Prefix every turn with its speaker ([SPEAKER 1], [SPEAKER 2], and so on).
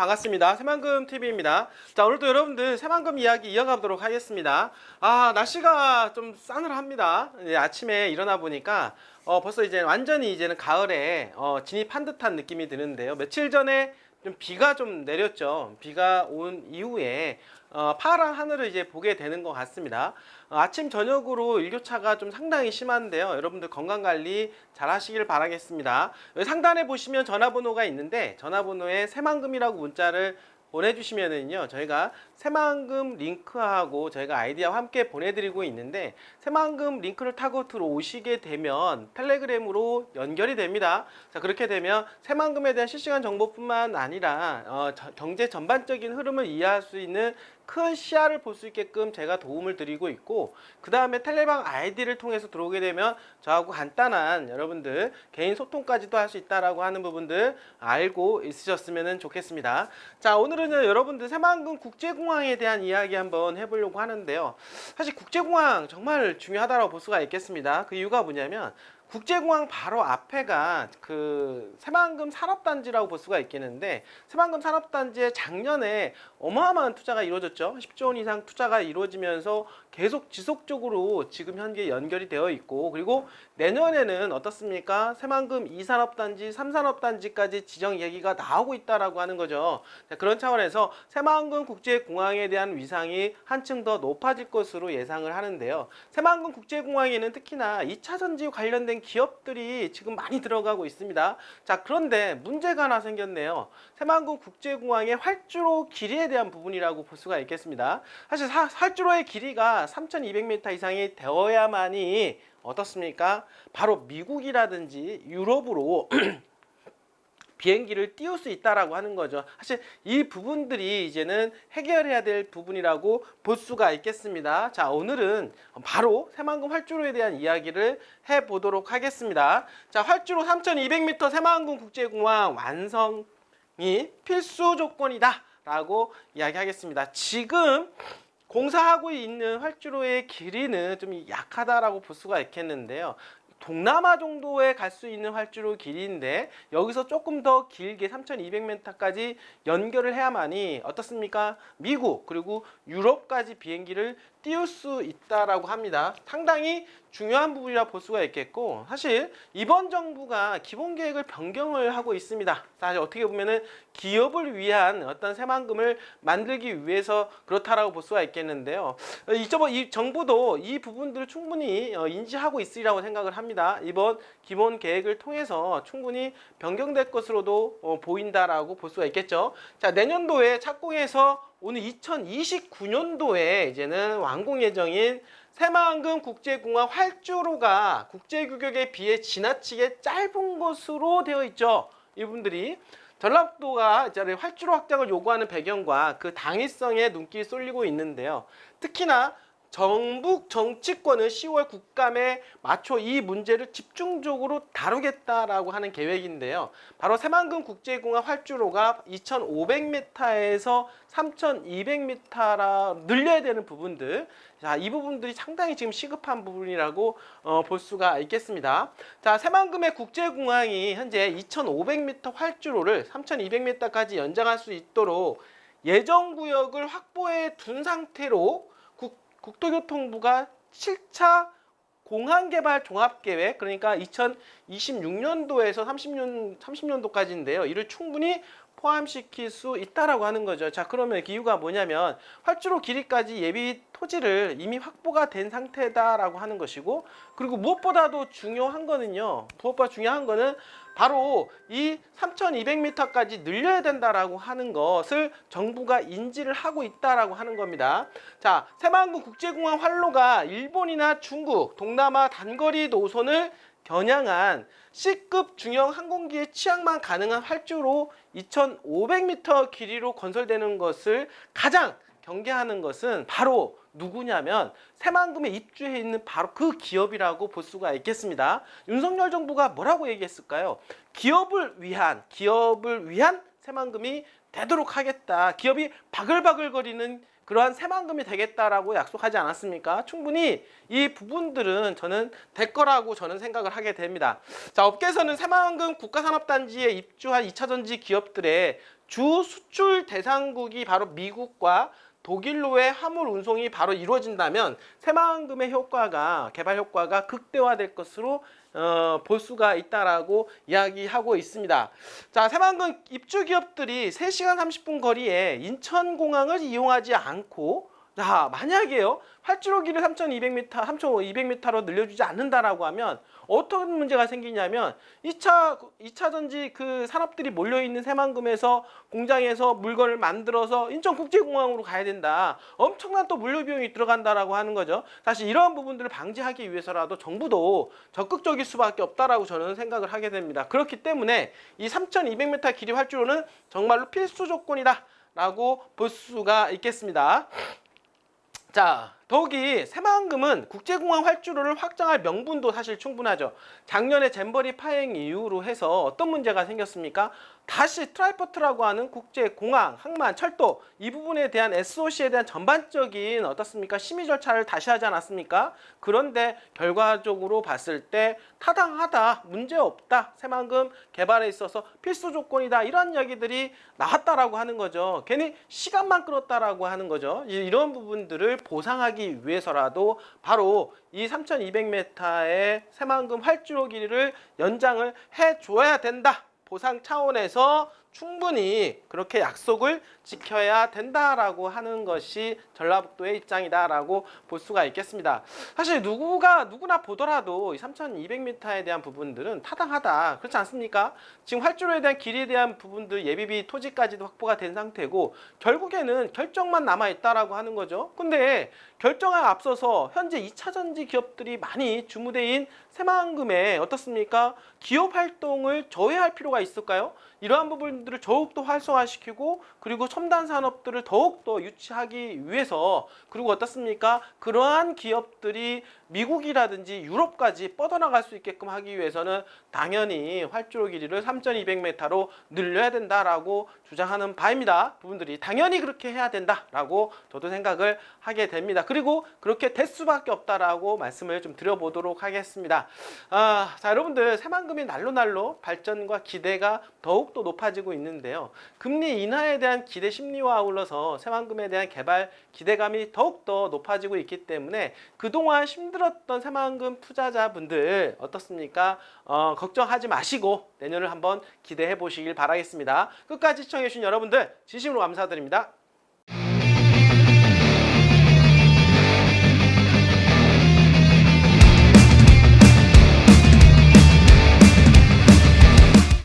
[SPEAKER 1] 반갑습니다. 새만금 TV입니다. 자, 오늘도 여러분들 새만금 이야기 이어가도록 하겠습니다. 날씨가 좀 싸늘합니다. 아침에 일어나 보니까 벌써 이제 완전히 이제는 가을에 진입한 듯한 느낌이 드는데요. 며칠 전에 좀 비가 좀 내렸죠. 비가 온 이후에 파란 하늘을 이제 보게 되는 것 같습니다. 아침 저녁으로 일교차가 좀 상당히 심한데요. 여러분들 건강관리 잘 하시길 바라겠습니다. 여기 상단에 보시면 전화번호가 있는데 전화번호에 새만금이라고 문자를 보내주시면은요, 저희가 새만금 링크하고 저희가 아이디와 함께 보내드리고 있는데, 새만금 링크를 타고 들어오시게 되면 텔레그램으로 연결이 됩니다. 자, 그렇게 되면 새만금에 대한 실시간 정보뿐만 아니라 경제 전반적인 흐름을 이해할 수 있는 큰 시야를 볼 수 있게끔 제가 도움을 드리고 있고, 그 다음에 텔레방 아이디를 통해서 들어오게 되면 저하고 간단한 여러분들 개인 소통까지도 할 수 있다라고 하는 부분들 알고 있으셨으면 좋겠습니다. 자, 오늘은 여러분들 새만금 국제공항에 대한 이야기 한번 해보려고 하는데요. 사실 국제공항 정말 중요하다고 볼 수가 있겠습니다. 그 이유가 뭐냐면 국제공항 바로 앞에가 그 새만금 산업단지라고 볼 수가 있겠는데, 새만금 산업단지에 작년에 어마어마한 투자가 이루어졌죠. 10조 원 이상 투자가 이루어지면서 계속 지속적으로 지금 현재 연결이 되어 있고, 그리고 내년에는 어떻습니까? 새만금 2산업단지, 3산업단지까지 지정 얘기가 나오고 있다라고 하는 거죠. 그런 차원에서 새만금 국제공항에 대한 위상이 한층 더 높아질 것으로 예상을 하는데요. 새만금 국제공항에는 특히나 2차 전지 관련된 기업들이 지금 많이 들어가고 있습니다. 자, 그런데 문제가 하나 생겼네요. 새만금 국제공항의 활주로 길이에 대한 부분이라고 볼 수가 있겠습니다. 사실 활주로의 길이가 3,200m 이상이 되어야만이 어떻습니까? 바로 미국이라든지 유럽으로 비행기를 띄울 수 있다라고 하는 거죠. 사실 이 부분들이 이제는 해결해야 될 부분이라고 볼 수가 있겠습니다. 자, 오늘은 바로 새만금 활주로에 대한 이야기를 해보도록 하겠습니다. 자, 활주로 3,200m 새만금 국제공항 완성이 필수 조건이다 라고 이야기하겠습니다. 지금 공사하고 있는 활주로의 길이는 좀 약하다라고 볼 수가 있겠는데요. 동남아 정도에 갈 수 있는 활주로 길이인데 여기서 조금 더 길게 3,200m까지 연결을 해야만이 어떻습니까? 미국 그리고 유럽까지 비행기를 띄울 수 있다라고 합니다. 상당히 중요한 부분이라 볼 수가 있겠고, 사실 이번 정부가 기본 계획을 변경을 하고 있습니다. 사실 어떻게 보면은 기업을 위한 어떤 새만금을 만들기 위해서 그렇다라고 볼 수가 있겠는데요. 이 정부도 이 부분들을 충분히 인지하고 있으리라고 생각을 합니다. 이번 기본 계획을 통해서 충분히 변경될 것으로도 보인다라고 볼 수가 있겠죠. 자, 내년도에 착공해서 오늘 2029년도에 이제는 완공 예정인 새만금 국제공항 활주로가 국제규격에 비해 지나치게 짧은 것으로 되어 있죠. 이분들이 전라도가 이제 활주로 확장을 요구하는 배경과 그 당위성에 눈길이 쏠리고 있는데요. 특히나 정북 정치권은 10월 국감에 맞춰 이 문제를 집중적으로 다루겠다라고 하는 계획인데요. 바로 새만금 국제공항 활주로가 2,500m에서 3,200m라 늘려야 되는 부분들, 자, 이 부분들이 상당히 지금 시급한 부분이라고 볼 수가 있겠습니다. 자, 새만금의 국제공항이 현재 2,500m 활주로를 3,200m까지 연장할 수 있도록 예정구역을 확보해 둔 상태로 국토교통부가 7차 공항개발 종합계획, 그러니까 2026년도에서 30년도까지인데요. 이를 충분히 포함시킬 수 있다라고 하는 거죠. 자, 그러면 그 이유가 뭐냐면 활주로 길이까지 예비 토지를 이미 확보가 된 상태다라고 하는 것이고, 그리고 무엇보다도 중요한 거는요. 무엇보다 중요한 거는 바로 이 3,200m까지 늘려야 된다라고 하는 것을 정부가 인지를 하고 있다라고 하는 겁니다. 자, 새만금 국제공항 활로가 일본이나 중국, 동남아 단거리 노선을 겨냥한 C급 중형 항공기의 취항만 가능한 활주로 2,500m 길이로 건설되는 것을 가장 경계하는 것은 바로 누구냐면 새만금에 입주해 있는 바로 그 기업이라고 볼 수가 있겠습니다. 윤석열 정부가 뭐라고 얘기했을까요? 기업을 위한 새만금이 되도록 하겠다. 기업이 바글바글거리는 그러한 새만금이 되겠다라고 약속하지 않았습니까? 충분히 이 부분들은 저는 될 거라고 저는 생각을 하게 됩니다. 자, 업계에서는 새만금 국가산업단지에 입주한 2차전지 기업들의 주 수출 대상국이 바로 미국과 독일로의 화물 운송이 바로 이루어진다면 새만금의 효과가 개발 효과가 극대화될 것으로 볼 수가 있다라고 이야기하고 있습니다. 자, 새만금 입주 기업들이 3시간 30분 거리에 인천공항을 이용하지 않고 자, 만약에요. 활주로기를 3,200m, 3,200m로 늘려주지 않는다라고 하면 어떤 문제가 생기냐면 2차 전지 그 산업들이 몰려있는 새만금에서 공장에서 물건을 만들어서 인천국제공항으로 가야 된다. 엄청난 또 물류 비용이 들어간다라고 하는 거죠. 사실 이러한 부분들을 방지하기 위해서라도 정부도 적극적일 수밖에 없다라고 저는 생각을 하게 됩니다. 그렇기 때문에 이 3,200m 길이 활주로는 정말로 필수 조건이다라고 볼 수가 있겠습니다. 자, 더욱이 새만금은 국제공항 활주로를 확장할 명분도 사실 충분하죠. 작년에 잼버리 파행 이후로 해서 어떤 문제가 생겼습니까? 다시 트라이포트라고 하는 국제공항, 항만, 철도 이 부분에 대한 SOC에 대한 전반적인 어떻습니까? 심의 절차를 다시 하지 않았습니까? 그런데 결과적으로 봤을 때 타당하다, 문제없다, 새만금 개발에 있어서 필수 조건이다 이런 이야기들이 나왔다라고 하는 거죠. 괜히 시간만 끌었다라고 하는 거죠. 이런 부분들을 보상하기 위해서라도 바로 이 3,200m의 새만금 활주로 길이를 연장을 해줘야 된다. 보상 차원에서 충분히 그렇게 약속을 지켜야 된다라고 하는 것이 전라북도의 입장이다라고 볼 수가 있겠습니다. 사실 누구나 보더라도 이 3,200m에 대한 부분들은 타당하다. 그렇지 않습니까? 지금 활주로에 대한 길이에 대한 부분들 예비비 토지까지도 확보가 된 상태고 결국에는 결정만 남아있다라고 하는 거죠. 근데 결정에 앞서서 현재 2차 전지 기업들이 많이 주무대인 새만금에 어떻습니까? 기업 활동을 저해할 필요가 있을까요? 이러한 부분들을 더욱더 활성화시키고 그리고 첨단 산업들을 더욱더 유치하기 위해서 그리고 어떻습니까? 그러한 기업들이 미국이라든지 유럽까지 뻗어나갈 수 있게끔 하기 위해서는 당연히 활주로 길이를 3,200m로 늘려야 된다라고 주장하는 바입니다. 부분들이 당연히 그렇게 해야 된다라고 저도 생각을 하게 됩니다. 그리고 그렇게 될 수밖에 없다라고 말씀을 좀 드려보도록 하겠습니다. 자, 여러분들 새만금이 날로 발전과 기대가 더욱더 높아지고 있는데요. 금리 인하에 대한 기대 심리와 아울러서 새만금에 대한 개발 기대감이 더욱더 높아지고 있기 때문에 그동안 힘들었던 새만금 투자자분들 어떻습니까? 걱정하지 마시고 내년을 한번 기대해 보시길 바라겠습니다. 끝까지 시청해 주신 여러분들 진심으로 감사드립니다.